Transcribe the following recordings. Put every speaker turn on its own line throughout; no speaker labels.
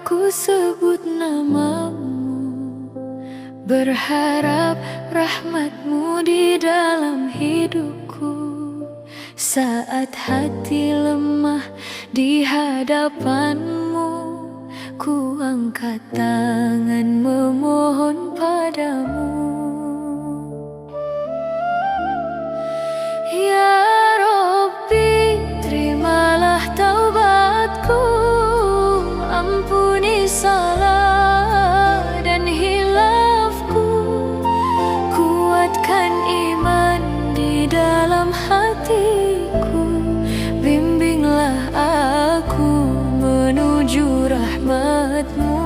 Ku sebut namamu, berharap rahmatmu di dalam hidupku. Saat hati lemah di hadapanmu, ku angkat tangan memohon padamu. Ya Rabbi, terimalah taubatku, ampuni salah dan hilafku, kuatkan iman di dalam hatiku, bimbinglah aku menuju rahmatmu.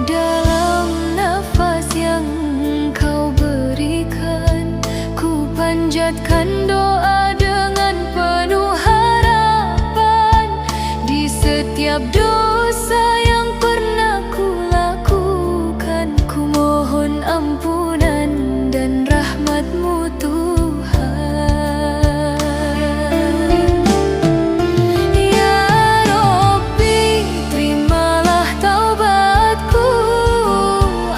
Dalam nafas yang Kau berikan, ku panjatkan doa dengan penuh harapan. Di setiap dosa yang pernah ku lakukan, ku mohon ampunan dan rahmatmu Tuhan. Ya Rabbi, terimalah taubatku,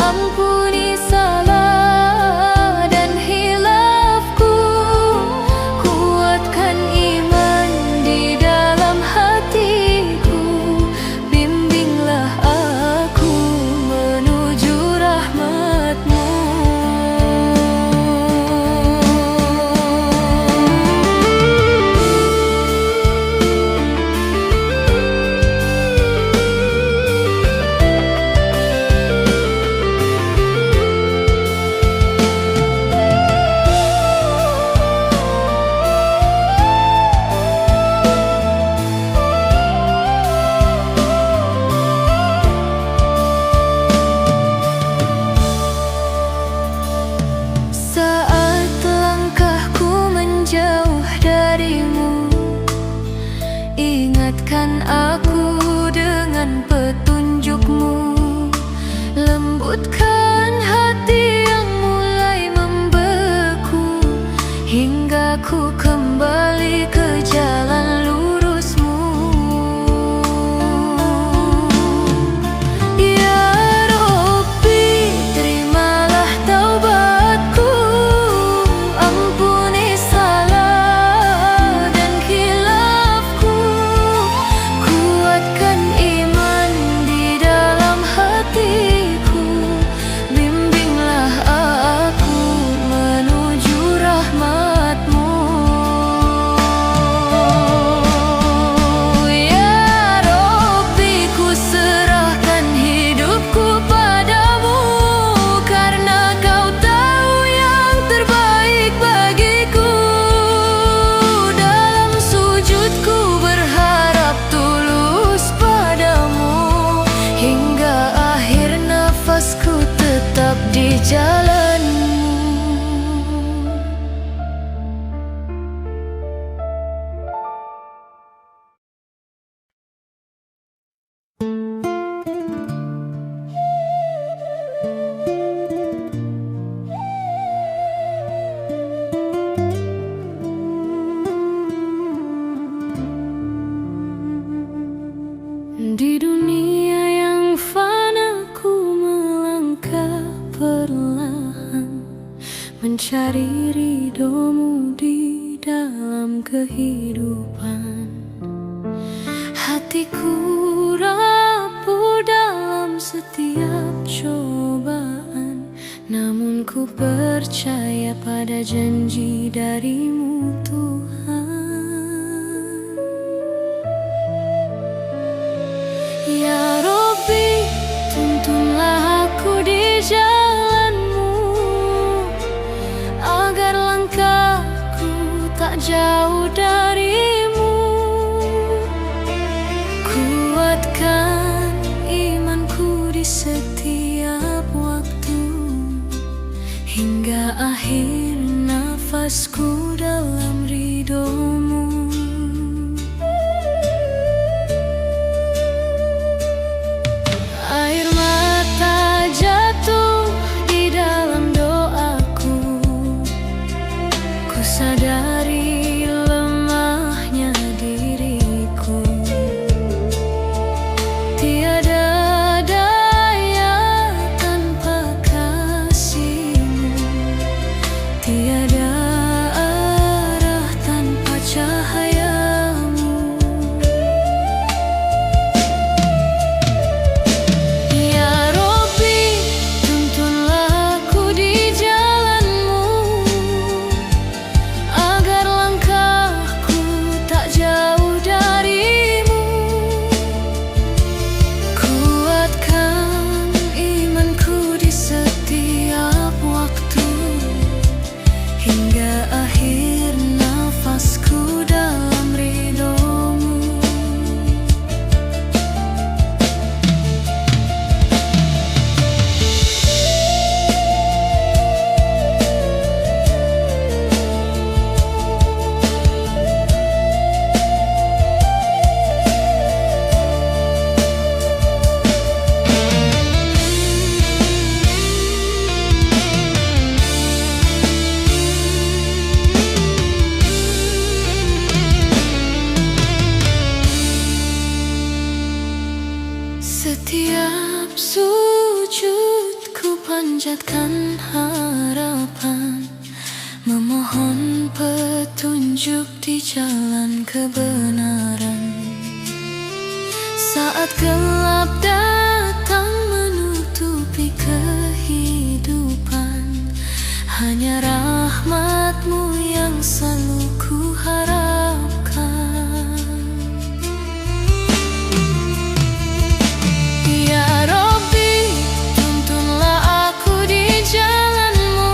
ampuni salah dan hilafku, kuatkan iman di dalam hatiku, bimbinglah aku menuju rahmatmu. Saat langkahku menjauh darimu, ingatkan aku dengan petunjukmu. Lembutkan hati yang mulai membeku, hingga ku kembali ke jalan lurusmu. Ya Rabbi, terimalah taubatku, ampuni salah dan hilafku, kuatkan iman di dalam hatiku, bimbinglah aku menuju rahmatmu. Ya Rabbi, ku serahkan hidupku padamu, karena Kau tahu yang terbaik bagiku. Dalam sujudku berharap tulus padamu, hingga akhir nafasku tetap di jalanmu. Di dunia yang fana ku melangkah perlahan, mencari ridhomu di dalam kehidupan. Hatiku rapuh dalam setiap cobaan, namun ku percaya pada janji darimu Tuhan. Ya Rabbi, tuntunlah aku di jalanmu, agar langkahku tak jauh darimu. Kuatkan imanku di setiap waktu, hingga akhir nafasku dalam ridho Setiap sujud ku panjatkan harapan, memohon petunjuk di jalan kebenaran. Saat gelap datang menutupi kehidupan, hanya rahmat-Mu yang selalu ku harapkan. Ya Rabbi, tuntunlah aku di jalan-Mu,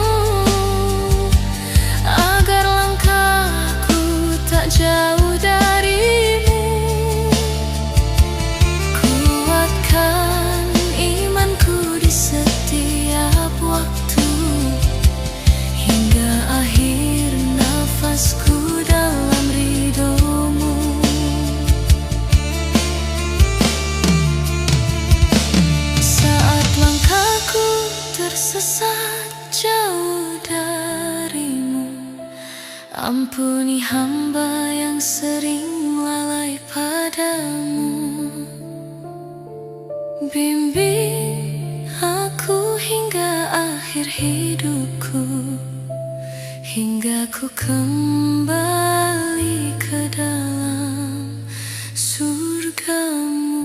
agar langkahku tak jauh dari-Mu. Kuatkan imanku di setiap waktu, hingga akhir nafasku dalam ridho-Mu. Saat langkahku tersesat jauh dari-Mu, ampuni hamba yang sering lalai padamu. Bimbing aku hingga akhir hidupku, hingga ku kembali ke dalam surga-Mu.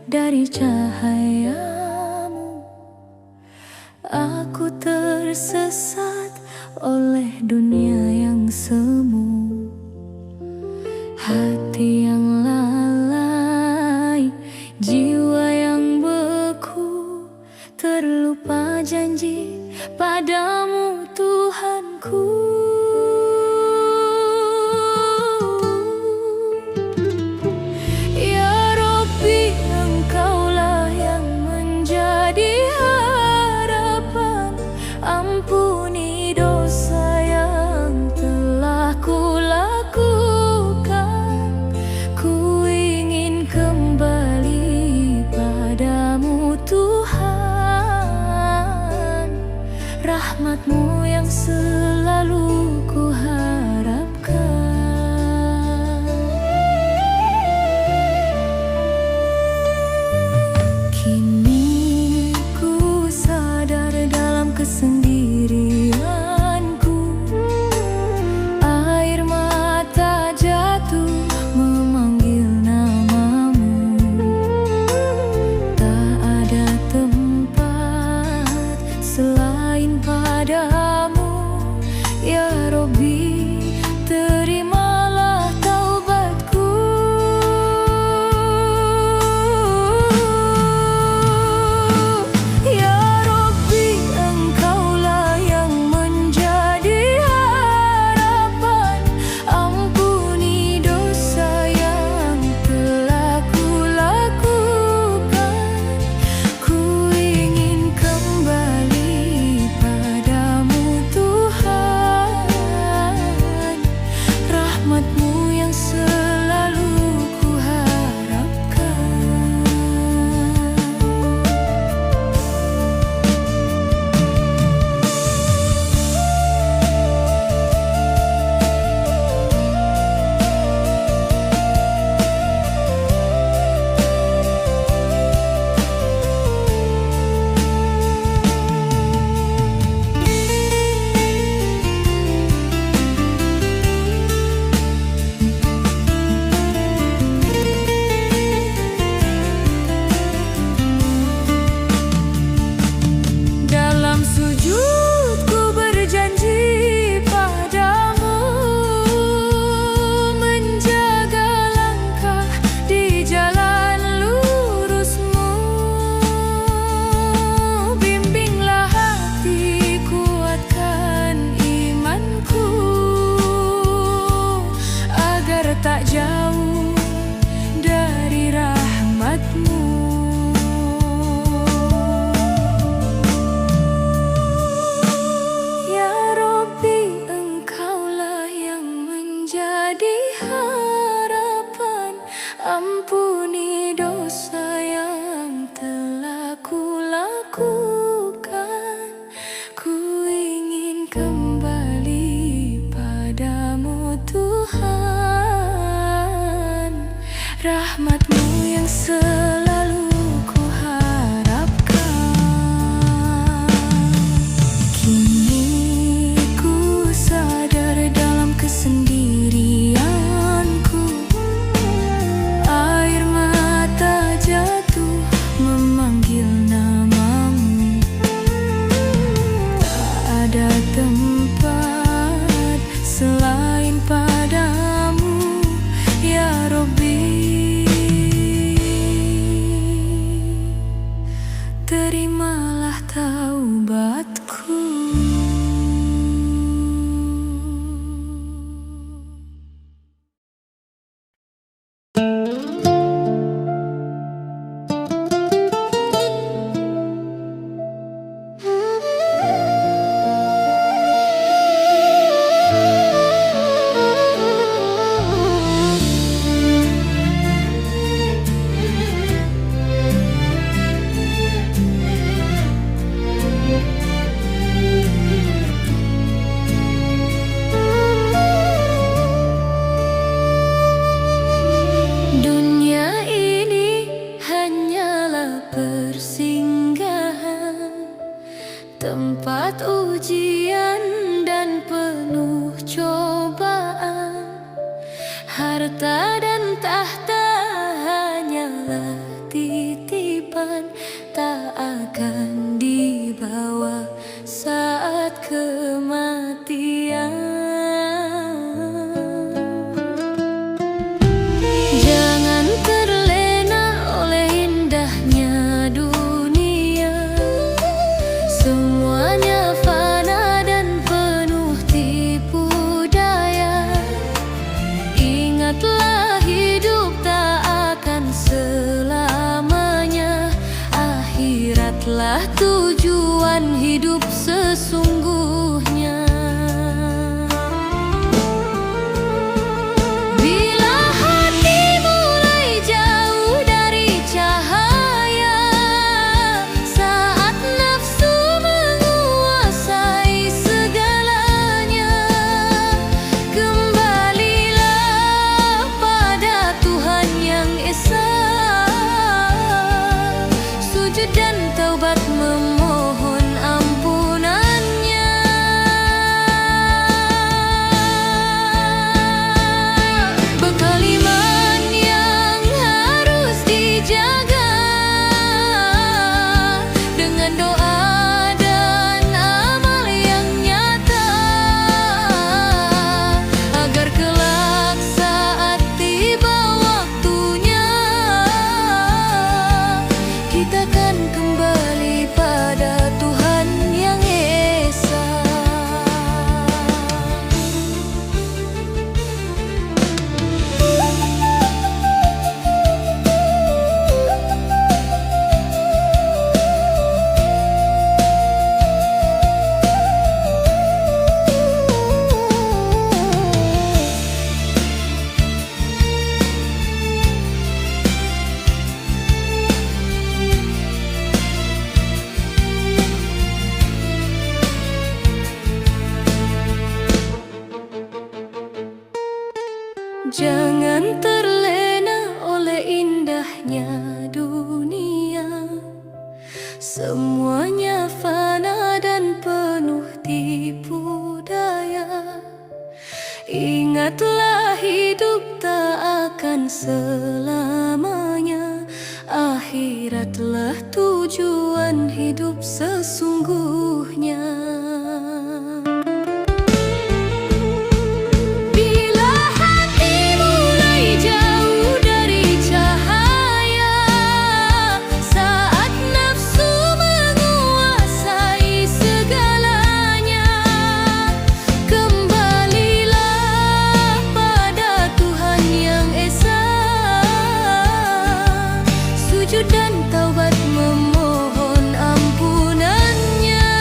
Dari cahaya-Mu, aku tersesat oleh dunia yang semu. Hati yang lalai, jiwa yang beku, terlupa janji padamu Tuhanku. Ampuni dosa yang telah kulakukan, ku ingin kembali padamu Tuhan. Rahmat-Mu yang selalu ku harapkan. Kini ku sadar dalam kesendirianku, air mata jatuh memanggil nama-Mu. Tak ada tempat selain padamu, ya Rabbi, terimalah taubatku. Ya Rabbi, Engkaulah yang menjadi harapan, ampuni dosa yang telah kulakukan, ku ingin kembali padamu tempat selain padamu, ya Robbi. Terimalah taubatku. Dunia ini hanyalah persinggahan, tempat ujian dan penuh cobaan. Harta dan tahta hanyalah titipan, tak akan dibawa saat kematian. Jangan terlena oleh indahnya dunia, semuanya fana dan penuh tipu daya. Ingatlah hidup tak akan selamanya, akhiratlah tujuan hidup sesungguhnya. Bila hati mulai jauh dari cahaya, saat nafsu menguasai segalanya, kembalilah pada Tuhan yang Esa, sujud dan taubat memohon ampunannya. Bekal iman yang harus dijaga dengan doa dan amal yang nyata, agar kelak saat tiba waktunya, kita kan kembali pada Tuhan yang Esa. Jangan terlena oleh indahnya dunia, semuanya fana dan penuh tipu daya. Ingatlah hidup tak akan selamanya, akhiratlah tujuan hidup sesungguhnya. Bila hati mulai jauh dari cahaya, saat nafsu menguasai segalanya, kembalilah pada Tuhan yang Esa, sujud dan taubat memohon ampunannya.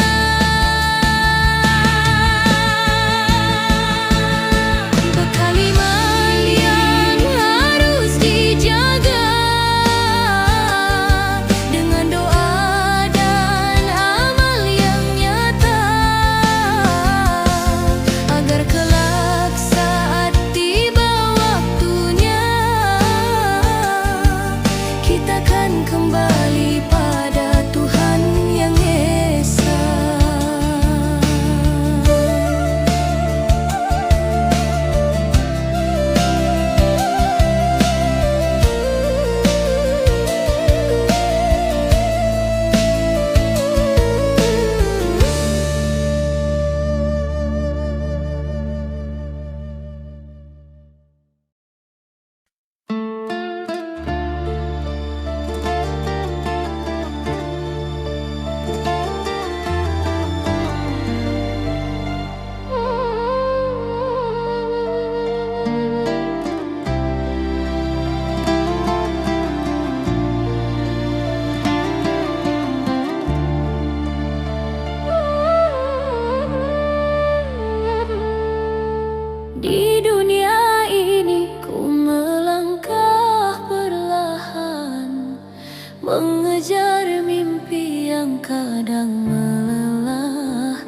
kadang melelahkan.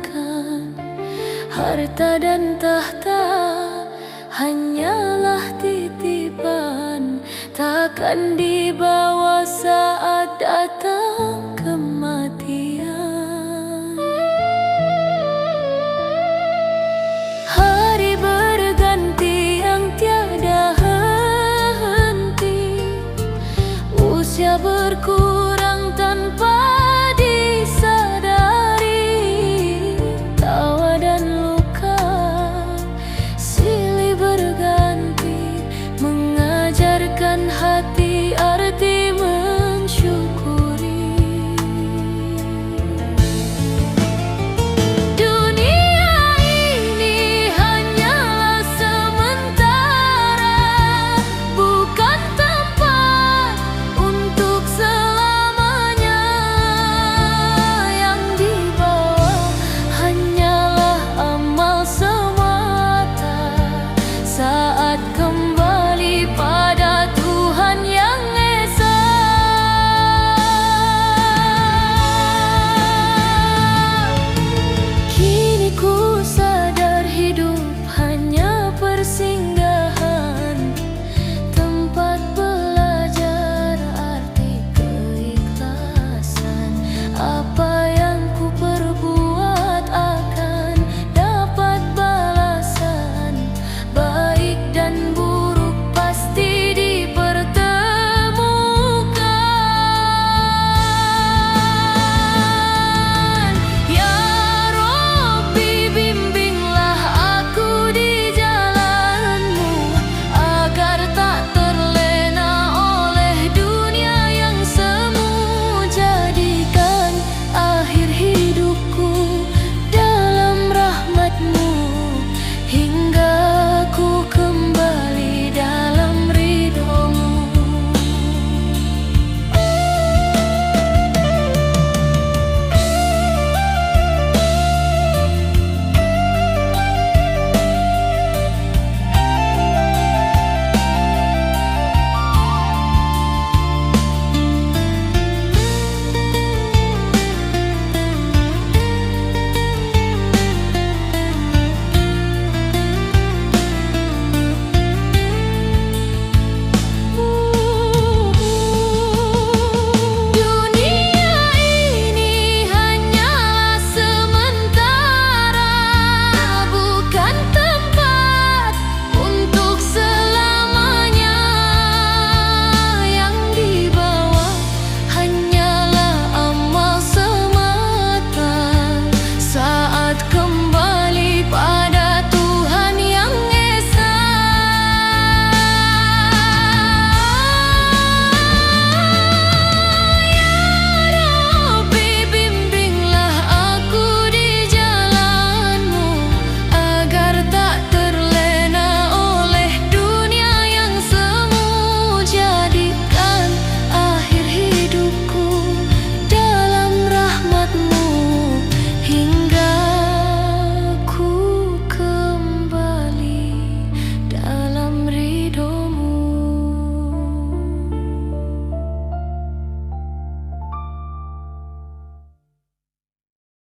Harta dan tahta hanyalah titipan, takkan dibawa saat datang